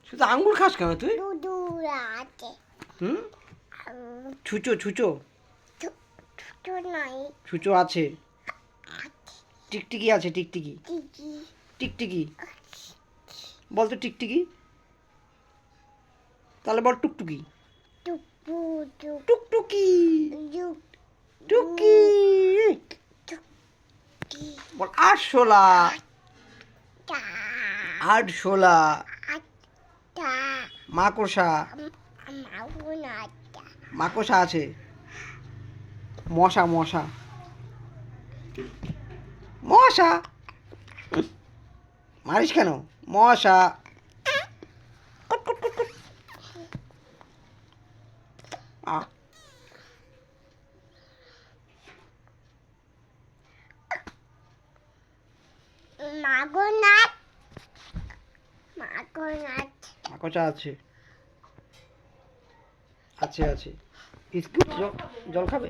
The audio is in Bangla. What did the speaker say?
শুধু আঙ্গুর খাস কেন তুই? দুধু আছে। হুম, ছুঁচো ছুঁচো ছোট নয়। ছুঁচো আছে, টিকটিকি আছে, টিকটিকি দিদি টিকটিকি বল তো টিকটিকি, তাহলে বল টুকটুকি। টুকু টুকটুকি টুক টুকি বল আরশোলা টা আরশোলা টা মাকড়সা মাগুনাটা মাকড়সা আছে, মশা মশা মশা মারিস কেন? মশা কুট, কুট, কুট, কুট। আহ, মাগুনাট মাগুনাট মাকড়সা আছে, আছে আছে। বিস্কুট জল খাবে?